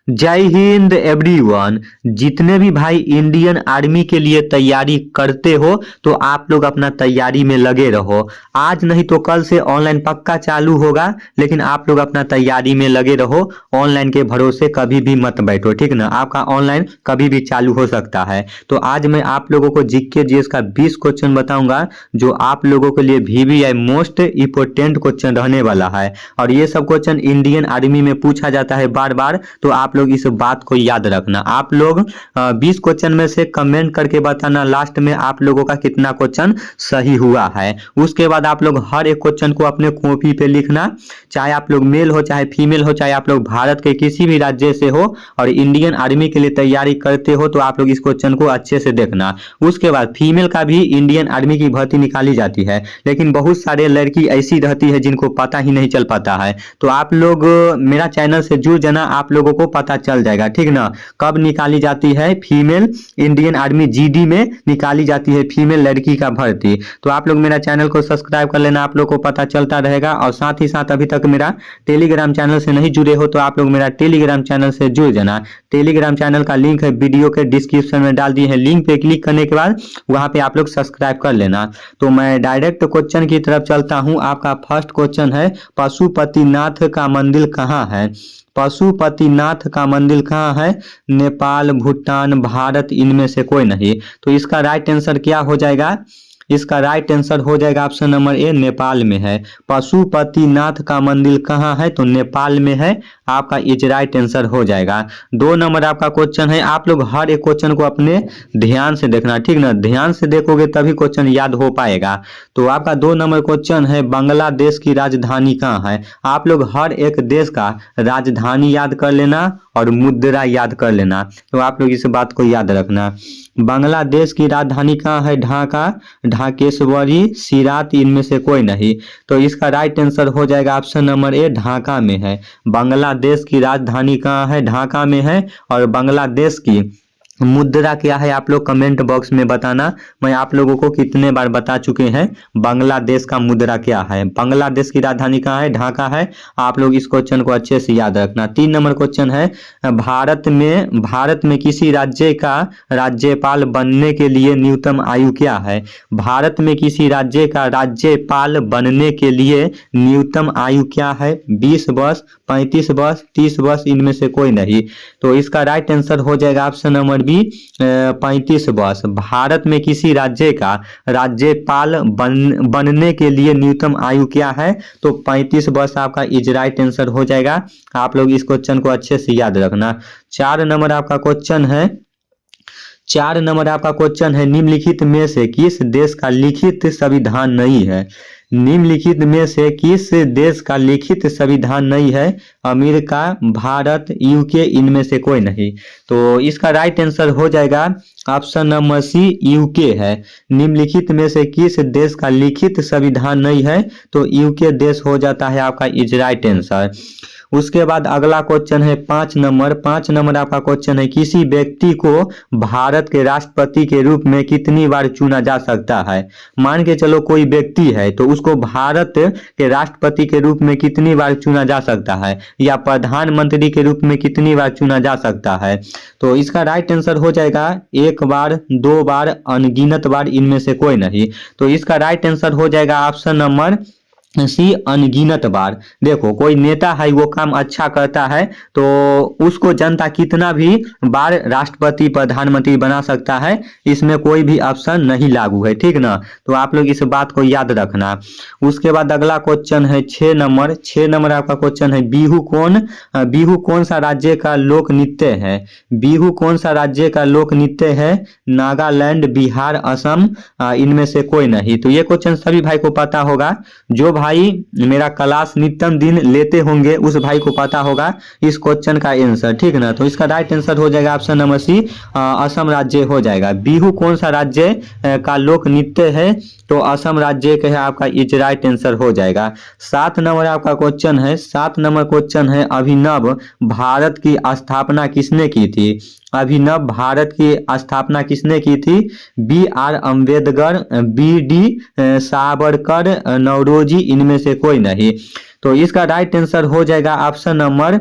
जय हिंद एवरीवन। जितने भी भाई इंडियन आर्मी के लिए तैयारी करते हो तो आप लोग अपना तैयारी में लगे रहो। आज नहीं तो कल से ऑनलाइन पक्का चालू होगा, लेकिन आप लोग अपना तैयारी में लगे रहो। ऑनलाइन के भरोसे कभी भी मत बैठो, ठीक ना। आपका ऑनलाइन कभी भी चालू हो सकता है। तो आज मैं आप लोगों को जीके जीएस का 20 क्वेश्चन बताऊंगा जो आप लोगों के लिए VVI मोस्ट इंपोर्टेंट क्वेश्चन रहने वाला है। और ये सब क्वेश्चन इंडियन आर्मी में पूछा जाता है बार बार, तो आप लोग इस बात को याद रखना। आप लोग 20 क्वेश्चन में से कमेंट करके बताना लास्ट में आप लोगों का कितना क्वेश्चन सही हुआ है। उसके बाद आप लोग हर एक क्वेश्चन को अपने कॉपी पे लिखना, चाहे आप लोग मेल हो चाहे फीमेल हो, चाहे आप लोग भारत के किसी भी राज्य से हो और इंडियन आर्मी के लिए तैयारी करते हो तो आप लोग इस क्वेश्चन को अच्छे से देखना। उसके बाद फीमेल का भी इंडियन आर्मी की भर्ती निकाली जाती है, लेकिन बहुत सारे लड़की ऐसी रहती है जिनको पता ही नहीं चल पाता है। तो आप लोग मेरा चैनल से जुड़ जाना, आप लोगों को पता चल जाएगा, ठीक ना। कब निकाली जाती है फीमेल इंडियन आर्मी, GD में निकाली जाती है फीमेल लड़की का भर्ती। तो आप लोग मेरा चैनल को सब्सक्राइब कर लेना, आप लोग को पता चलता रहेगा। और साथ ही साथ अभी तक मेरा टेलीग्राम चैनल से नहीं जुड़े हो तो आप लोग मेरा टेलीग्राम चैनल से जुड़ जाना। टेलीग्राम चैनल का लिंक है वीडियो के डिस्क्रिप्शन में डाल दिए हैं। लिंक पे क्लिक करने के बाद वहां पे आप लोग सब्सक्राइब कर लेना। तो मैं डायरेक्ट क्वेश्चन की तरफ चलता हूं। आपका फर्स्ट क्वेश्चन है, पशुपतिनाथ का मंदिर कहाँ है? पशुपतिनाथ का मंदिर कहाँ है? नेपाल, भूटान, भारत, इनमें से कोई नहीं। तो इसका राइट आंसर क्या हो जाएगा? इसका राइट आंसर हो जाएगा ऑप्शन नंबर ए, नेपाल में है। पशुपतिनाथ का मंदिर कहाँ है? तो नेपाल में है। आपका इज राइट आंसर हो जाएगा। 2 नंबर आपका क्वेश्चन है। आप लोग हर एक क्वेश्चन को अपने ध्यान से देखना, ठीक ना। ध्यान से देखोगे तभी क्वेश्चन याद हो पाएगा। तो आपका 2 नंबर क्वेश्चन है, बांग्लादेश की राजधानी कहाँ है? आप लोग हर एक देश का राजधानी याद कर लेना और मुद्रा याद कर लेना। तो आप लोग इस बात को याद रखना। बांग्लादेश की राजधानी कहाँ है? ढाका, ढाकेश्वरी, सिरात, इनमें से कोई नहीं। तो इसका राइट आंसर हो जाएगा ऑप्शन नंबर ए, ढाका में है। बांग्लादेश की राजधानी कहाँ है? ढाका में है। और बांग्लादेश की मुद्रा क्या है आप लोग कमेंट बॉक्स में बताना। मैं आप लोगों को कितने बार बता चुके हैं बांग्लादेश का मुद्रा क्या है। बांग्लादेश की राजधानी कहाँ है? ढाका है। आप लोग इस क्वेश्चन को अच्छे से याद रखना। 3 नंबर क्वेश्चन है, भारत में किसी राज्य का राज्यपाल बनने के लिए न्यूनतम आयु क्या है? भारत में किसी राज्य का राज्यपाल बनने के लिए न्यूनतम आयु क्या है? 20 वर्ष, 35 वर्ष, 30 वर्ष, इनमें से कोई नहीं। तो इसका राइट आंसर हो जाएगा ऑप्शन नंबर बी, 35 वर्ष। भारत में किसी राज्य का राज्यपाल बनने के लिए न्यूनतम आयु क्या है? तो 35 वर्ष आपका इज राइट आंसर हो जाएगा। आप लोग इस क्वेश्चन को अच्छे से याद रखना। 4 नंबर आपका क्वेश्चन है, 4 नंबर आपका क्वेश्चन है, निम्नलिखित में से किस देश का लिखित संविधान नहीं है? निम्नलिखित में से किस देश का लिखित संविधान नहीं है? अमेरिका, भारत, UK, इनमें से कोई नहीं। तो इसका राइट आंसर हो जाएगा ऑप्शन नंबर सी, UK है। निम्नलिखित में से किस देश का लिखित संविधान नहीं है? तो UK देश हो जाता है आपका इज राइट आंसर। उसके बाद अगला क्वेश्चन है 5 नंबर। 5 नंबर आपका क्वेश्चन है, किसी व्यक्ति को भारत के राष्ट्रपति के रूप में कितनी बार चुना जा सकता है? मान के चलो कोई व्यक्ति है तो उसको भारत के राष्ट्रपति के रूप में कितनी बार चुना जा सकता है, या प्रधानमंत्री के रूप में कितनी बार चुना जा सकता है? तो इसका राइट आंसर हो जाएगा 1 बार, 2 बार, अनगिनत बार, इनमें से कोई नहीं। तो इसका राइट आंसर हो जाएगा ऑप्शन नंबर सी, अनगिनत बार। देखो कोई नेता है वो काम अच्छा करता है तो उसको जनता कितना भी बार राष्ट्रपति प्रधानमंत्री बना सकता है, इसमें कोई भी ऑप्शन नहीं लागू है, ठीक ना। तो आप लोग इस बात को याद रखना। उसके बाद अगला क्वेश्चन है 6 नंबर। 6 नंबर आपका क्वेश्चन है, बिहू कौन सा राज्य का लोक नृत्य है? बिहू कौन सा राज्य का लोक नृत्य है? नागालैंड, बिहार, असम, इनमें से कोई नहीं। तो ये क्वेश्चन सभी भाई को पता होगा। जो भाई मेरा क्लास नित्यम दिन लेते होंगे उस भाई को पता होगा इस क्वेश्चन का आंसर, ठीक ना। तो इसका राइट आंसर हो जाएगा ऑप्शन नंबर सी, असम राज्य हो जाएगा। बिहू कौन सा राज्य का लोक नृत्य है? तो असम राज्य का है, आपका इज राइट आंसर हो जाएगा। 7 नंबर आपका क्वेश्चन है। 7 नंबर क्वेश्चन है, अभिनव भारत की स्थापना किसने की थी? अभिनव भारत की स्थापना किसने की थी? BR अम्बेडकर, BD सावरकर, नौरोजी, इनमें से कोई नहीं। तो इसका राइट आंसर हो जाएगा option number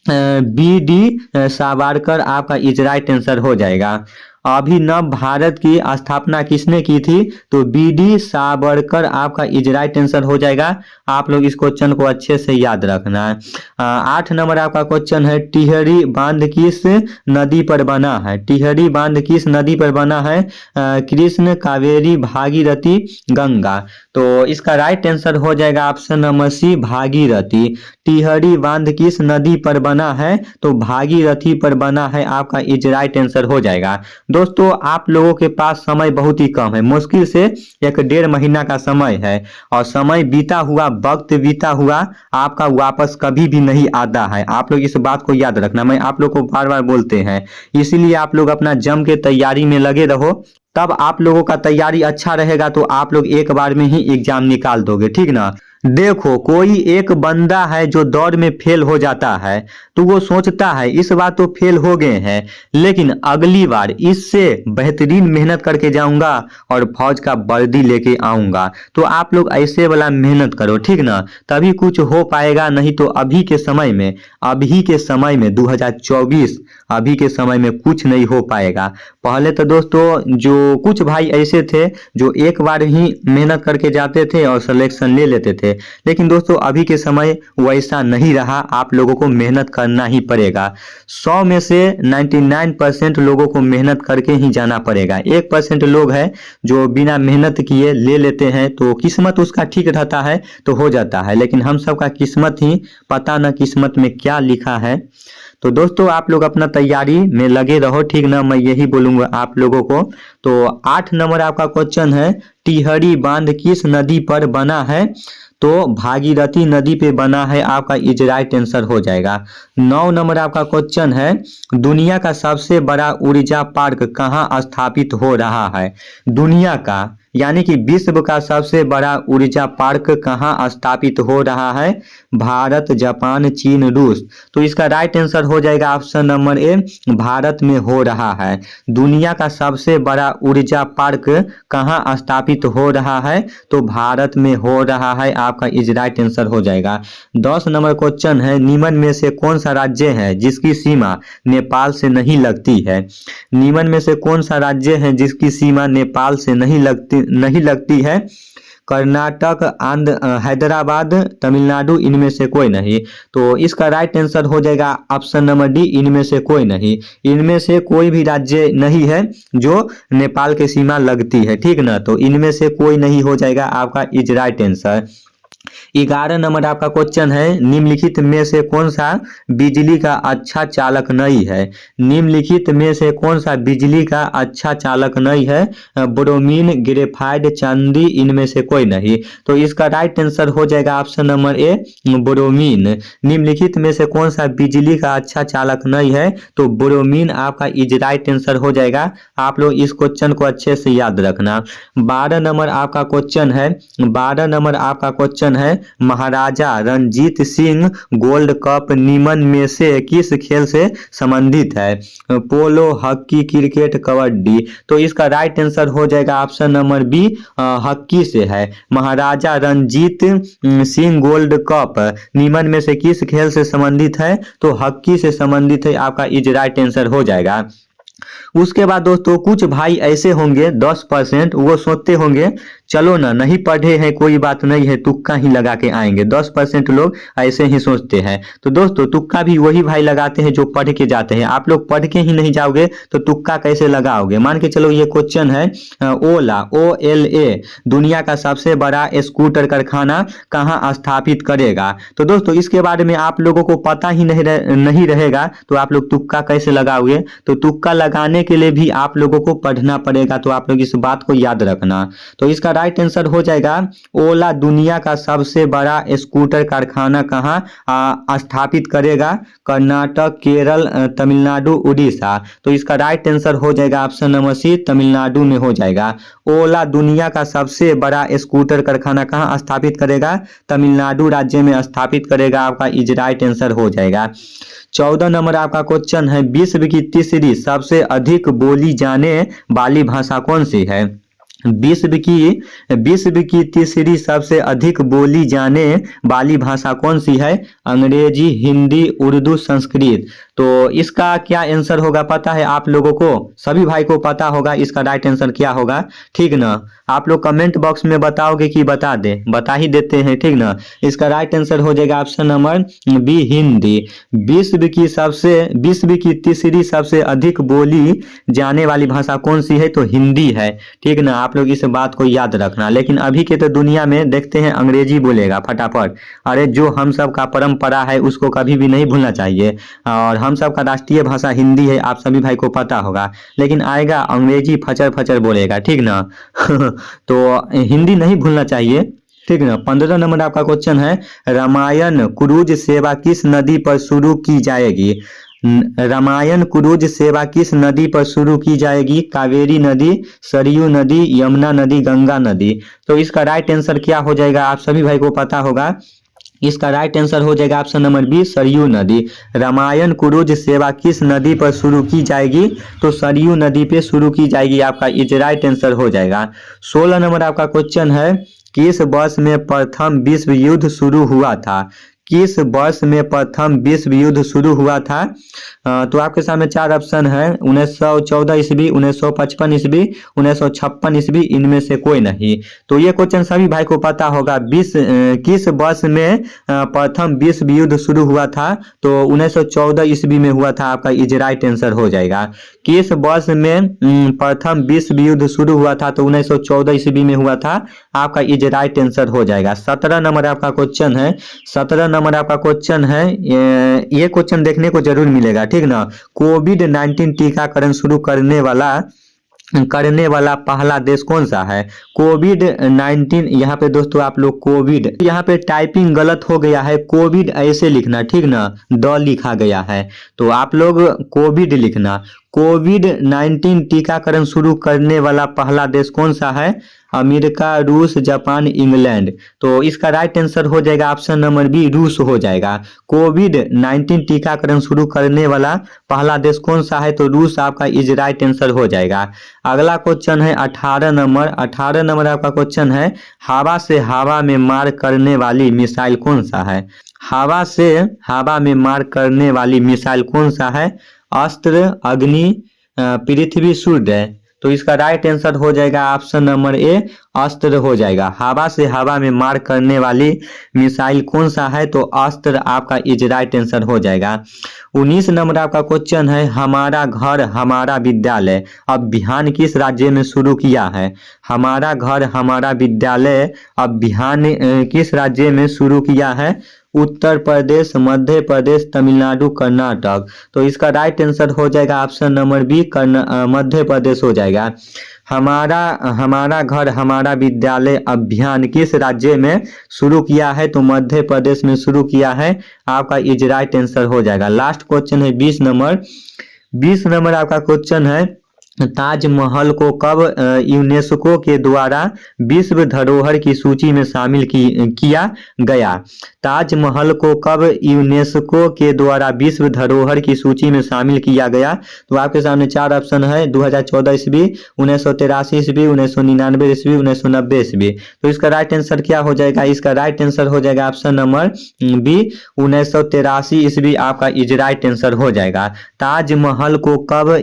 B D Savarkar आपका इज राइट आंसर हो जाएगा। अभिनव भारत की स्थापना किसने की थी? तो बी डी सावरकर आपका इज राइट आंसर हो जाएगा। आप लोग इस क्वेश्चन को अच्छे से याद रखना है। 8 नंबर आपका क्वेश्चन है, टिहरी बांध किस नदी पर बना है? टिहरी बांध किस नदी पर बना है? कृष्ण, कावेरी, भागीरथी, गंगा। तो इसका राइट आंसर हो जाएगा option number C, Bhagirathi. Tehri बांध किस नदी पर बना है? तो भागीरथी पर बना है, आपका इज राइट आंसर हो जाएगा। दोस्तों आप लोगों के पास समय बहुत ही कम है, मुश्किल से 1.5 महीना का समय है, और समय बीता हुआ, वक्त बीता हुआ आपका वापस कभी भी नहीं आता है। आप लोग इस बात को याद रखना, मैं आप लोग को बार बार बोलते हैं, इसीलिए आप लोग अपना जम के तैयारी में लगे रहो, तब आप लोगों का तैयारी अच्छा रहेगा तो आप लोग एक बार में ही एग्जाम निकाल दोगे, ठीक ना। देखो कोई एक बंदा है जो दौड़ में फेल हो जाता है, तो वो सोचता है इस बार तो फेल हो गए हैं, लेकिन अगली बार इससे बेहतरीन मेहनत करके जाऊंगा और फौज का वर्दी लेके आऊंगा। तो आप लोग ऐसे वाला मेहनत करो, ठीक ना, तभी कुछ हो पाएगा, नहीं तो अभी के समय में 2024 अभी के समय में कुछ नहीं हो पाएगा। पहले तो दोस्तों जो कुछ भाई ऐसे थे जो एक बार ही मेहनत करके जाते थे और सिलेक्शन ले लेते थे, लेकिन दोस्तों अभी के समय वैसा नहीं रहा, आप लोगों को मेहनत करना ही पड़ेगा। 100 में से 99% लोगों को मेहनत करके ही जाना पड़ेगा। 1% लोग हैं जो बिना मेहनत किए ले लेते हैं, तो किस्मत उसका ठीक रहता है तो हो जाता है, लेकिन हम सबका किस्मत ही पता न किस्मत में क्या लिखा है। तो दोस्तों आप लोग अपना तैयारी में लगे रहो, ठीक ना, मैं यही बोलूंगा आप लोगों को। तो 8 नंबर आपका क्वेश्चन है, टिहरी बांध किस नदी पर बना है? तो भागीरथी नदी पे बना है, आपका इज राइट आंसर हो जाएगा। 9 नंबर आपका क्वेश्चन है, दुनिया का सबसे बड़ा ऊर्जा पार्क कहाँ स्थापित हो रहा है? दुनिया का यानी कि विश्व का सबसे बड़ा ऊर्जा पार्क कहाँ स्थापित हो रहा है? भारत, जापान, चीन, रूस। तो इसका राइट आंसर हो जाएगा ऑप्शन नंबर ए, भारत में हो रहा है। दुनिया का सबसे बड़ा ऊर्जा पार्क कहाँ स्थापित हो रहा है? तो भारत में हो रहा है, आपका इज राइट आंसर हो जाएगा। 10 नंबर क्वेश्चन है, निम्न में से कौन सा राज्य है जिसकी सीमा नेपाल से नहीं लगती है? निम्न में से कौन सा राज्य है जिसकी सीमा नेपाल से नहीं लगती है? कर्नाटक, आंध्र, हैदराबाद, तमिलनाडु, इनमें से कोई नहीं। तो इसका राइट आंसर हो जाएगा ऑप्शन नंबर डी, इनमें से कोई नहीं। इनमें से कोई भी राज्य नहीं है जो नेपाल के सीमा लगती है, ठीक ना, तो इनमें से कोई नहीं हो जाएगा आपका इज राइट आंसर। 11 नंबर आपका क्वेश्चन है, निम्नलिखित में से कौन सा बिजली का अच्छा चालक नहीं है? निम्नलिखित में से कौन सा बिजली का अच्छा चालक नहीं है? ब्रोमीन, ग्रेफाइट, चांदी, इनमें से कोई नहीं। तो इसका राइट आंसर हो जाएगा ऑप्शन नंबर ए, ब्रोमीन। निम्नलिखित में से कौन सा बिजली का अच्छा चालक नहीं है? तो ब्रोमीन आपका इज राइट आंसर हो जाएगा। आप लोग इस क्वेश्चन को अच्छे से याद रखना। 12 नंबर आपका क्वेश्चन है, 12 नंबर आपका क्वेश्चन है, महाराजा रणजीत सिंह गोल्ड कप निम्न में से किस खेल से संबंधित है? पोलो, हॉकी, क्रिकेट, कबड्डी। तो इसका राइट आंसर हो जाएगा ऑप्शन नंबर बी, हॉकी से है। महाराजा रणजीत सिंह गोल्ड कप निम्न में से किस खेल से संबंधित है? तो हॉकी से संबंधित है, आपका इज राइट आंसर हो जाएगा। उसके बाद दोस्तों कुछ भाई ऐसे होंगे 10%, वो सोचते होंगे चलो ना, नहीं पढ़े हैं कोई बात नहीं है, तुक्का ही लगा के आएंगे। 10% लोग ऐसे ही सोचते हैं। तो दोस्तों तुक्का भी वही भाई लगाते हैं जो पढ़ के जाते हैं। आप लोग पढ़ के ही नहीं जाओगे तो तुक्का कैसे लगाओगे? मान के चलो ये क्वेश्चन है, ओला, OLA दुनिया का सबसे बड़ा स्कूटर कारखाना कहाँ स्थापित करेगा? तो दोस्तों इसके बारे में आप लोगों को पता ही नहीं रहेगा, तो आप लोग तुक्का कैसे लगाओगे? तो तुक्का लगाने के लिए भी आप लोगों को पढ़ना पड़ेगा, तो आप लोग इस बात को याद रखना। तो इसका राइट आंसर हो जाएगा, ओला दुनिया का सबसे बड़ा स्कूटर कारखाना कहाँ स्थापित करेगा? कर्नाटक, केरल, तमिलनाडु, उड़ीसा। तो इसका राइट आंसर हो जाएगा ऑप्शन नंबर सी, तमिलनाडु में हो जाएगा। ओला दुनिया का सबसे बड़ा स्कूटर कारखाना कहाँ स्थापित करेगा? तमिलनाडु राज्य में स्थापित करेगा, आपका इज राइट आंसर हो जाएगा। 14 नंबर आपका क्वेश्चन है, विश्व की तीसरी सबसे अधिक बोली जाने वाली भाषा कौन सी है? विश्व की तीसरी सबसे अधिक बोली जाने वाली भाषा कौन सी है? अंग्रेजी, हिंदी, उर्दू, संस्कृत। तो इसका क्या आंसर होगा पता है आप लोगों को? सभी भाई को पता होगा इसका राइट आंसर क्या होगा, ठीक ना? आप लोग कमेंट बॉक्स में बताओगे कि बता दे? बता ही देते हैं, ठीक ना? इसका राइट आंसर हो जाएगा ऑप्शन नंबर बी, हिंदी। विश्व की तीसरी सबसे अधिक बोली जाने वाली भाषा कौन सी है? तो हिंदी है, ठीक ना? आप लोग इस बात को याद रखना। लेकिन अभी के तो दुनिया में देखते हैं अंग्रेजी बोलेगा फटाफट। अरे जो हम सब का परंपरा है उसको कभी भी नहीं भूलना चाहिए, और हम सब का राष्ट्रीय भाषा हिंदी है, आप सभी भाई को पता होगा। लेकिन आएगा अंग्रेजी फचर फचर बोलेगा, ठीक ना? तो हिंदी नहीं भूलना चाहिए, ठीक ना? 15 नंबर आपका क्वेश्चन है, रामायण क्रूज सेवा किस नदी पर शुरू की जाएगी? रामायण क्रूज सेवा किस नदी पर शुरू की जाएगी? कावेरी नदी, सरयू नदी, यमुना नदी, गंगा नदी। तो इसका राइट आंसर क्या हो जाएगा? आप सभी भाई को पता होगा। इसका राइट आंसर हो जाएगा ऑप्शन नंबर बी, सरयू नदी। रामायण क्रूज सेवा किस नदी पर शुरू की जाएगी? तो सरयू नदी पे शुरू की जाएगी, आपका इज राइट आंसर हो जाएगा। 16 नंबर आपका क्वेश्चन है, किस वर्ष में प्रथम विश्व युद्ध शुरू हुआ था? किस वर्ष में प्रथम विश्व युद्ध शुरू हुआ था? तो आपके सामने 4 ऑप्शन है, 1914 ईस्वी, 1955 ईस्वी, 1956 ईस्वी, इनमें से कोई नहीं। तो ये क्वेश्चन सभी भाई को पता होगा। किस वर्ष में प्रथम विश्व युद्ध शुरू हुआ था? तो 1914 ईस्वी में हुआ था, आपका इज राइट आंसर हो जाएगा। किस वर्ष में प्रथम विश्व युद्ध शुरू हुआ था? तो 1914 ईस्वी में हुआ था, आपका इज राइट आंसर हो जाएगा। 17 नंबर आपका क्वेश्चन है, 17 नंबर आपका क्वेश्चन है, ये क्वेश्चन देखने को जरूर मिलेगा, ठीक ना? कोविड-19 टीकाकरण शुरू करने वाला पहला देश कौन सा है? कोविड-19, यहाँ पे दोस्तों आप लोग कोविड, यहाँ पे टाइपिंग गलत हो गया है, कोविड ऐसे लिखना, ठीक ना? द लिखा गया है, तो आप लोग कोविड लिखना। कोविड-19 टीकाकरण शुरू करने वाला पहला देश कौन सा है? अमेरिका, रूस, जापान, इंग्लैंड। तो इसका राइट आंसर हो जाएगा ऑप्शन नंबर बी, रूस हो जाएगा। कोविड-19 टीकाकरण शुरू करने वाला पहला देश कौन सा है? तो रूस आपका इज राइट आंसर हो जाएगा। अगला क्वेश्चन है 18 नंबर। 18 नंबर आपका क्वेश्चन है, हवा से हवा में मार करने वाली मिसाइल कौन सा है? हवा से हवा में मार करने वाली मिसाइल कौन सा है? अस्त्र, अग्नि, पृथ्वी, सूर्य। तो इसका राइट आंसर हो जाएगा ऑप्शन नंबर ए, अस्त्र हो जाएगा। हवा से हवा में मार करने वाली मिसाइल कौन सा है? तो अस्त्र आपका इज राइट आंसर हो जाएगा। 19 नंबर आपका क्वेश्चन है, हमारा घर हमारा विद्यालय अभियान किस राज्य में शुरू किया है? हमारा घर हमारा विद्यालय अभियान किस राज्य में शुरू किया है? उत्तर प्रदेश, मध्य प्रदेश, तमिलनाडु, कर्नाटक। तो इसका राइट आंसर हो जाएगा option number B, Madhya Pradesh हो जाएगा। हमारा घर हमारा विद्यालय अभियान किस राज्य में शुरू किया है? तो मध्य प्रदेश में शुरू किया है, आपका इज राइट आंसर हो जाएगा। लास्ट क्वेश्चन है 20 नंबर। 20 नंबर आपका क्वेश्चन है, ताजमहल को कब यूनेस्को के द्वारा विश्व धरोहर की सूची में शामिल किया गया? ताजमहल को कब यूनेस्को के द्वारा विश्व धरोहर की सूची में शामिल किया गया? तो आपके सामने 4 ऑप्शन है, 2014 ईस्वी, 1983 ईस्वी, 1999 ईस्वी, 1990 ईस्वी। तो इसका राइट आंसर क्या हो जाएगा? इसका राइट आंसर हो जाएगा ऑप्शन नंबर बी, 1983 ईस्वी आपका इज राइट आंसर हो जाएगा। ताजमहल को कब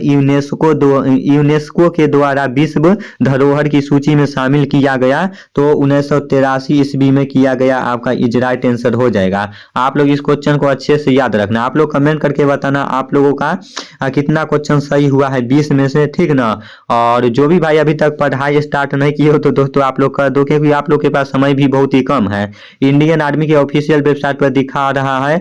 यूनेस्को के द्वारा विश्व धरोहर की सूची में शामिल किया गया? तो 1983 ईस्वी में किया गया, आपका इज राइट आंसर हो जाएगा। आप लोग इस क्वेश्चन को अच्छे से याद रखना। आप लोग कमेंट करके बताना आप लोगों का कितना क्वेश्चन सही हुआ है 20 में से, ठीक ना? और जो भी भाई अभी तक पढ़ाई स्टार्ट नहीं किए हो तो दोस्तों आप लोग कर दो, क्योंकि आप लोग के पास समय भी बहुत ही कम है। इंडियन आर्मी के ऑफिशियल वेबसाइट पर दिखा रहा है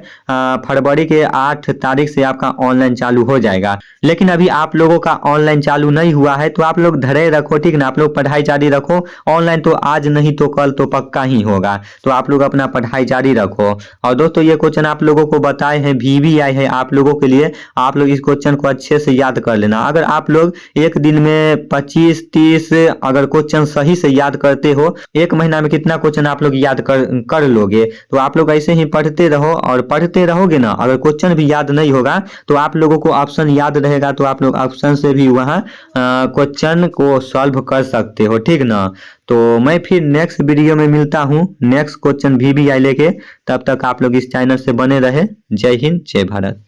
फरवरी के 8 तारीख से आपका ऑनलाइन चालू हो जाएगा। लेकिन अभी आप लोगों का ऑनलाइन चालू नहीं हुआ है, तो आप लोग धैर्य रखो, ठीक ना? आप लोग पढ़ाई जारी रखो। ऑनलाइन तो आज नहीं तो कल तो पक्का ही होगा, तो आप लोग अपना पढ़ाई जारी रखो। और दोस्तों ये क्वेश्चन आप लोगों को बताए हैं, VVI है आप लोगों के लिए। आप लोग इस क्वेश्चन को अच्छे से याद कर लेना। अगर आप लोग एक दिन में 25-30 अगर क्वेश्चन सही से याद करते हो, एक महीना में कितना क्वेश्चन आप लोग याद कर लोगे? तो आप लोग ऐसे ही पढ़ते रहो, और पढ़ते रहोगे ना, अगर क्वेश्चन भी याद नहीं होगा तो आप लोगों को ऑप्शन याद रहेगा, तो आप लोग ऑप्शन से भी वहां क्वेश्चन को सॉल्व कर सकते हो, ठीक ना। तो मैं फिर नेक्स्ट वीडियो में मिलता हूँ नेक्स्ट क्वेश्चन VBI लेके। तब तक आप लोग इस चैनल से बने रहे। जय हिंद, जय भारत।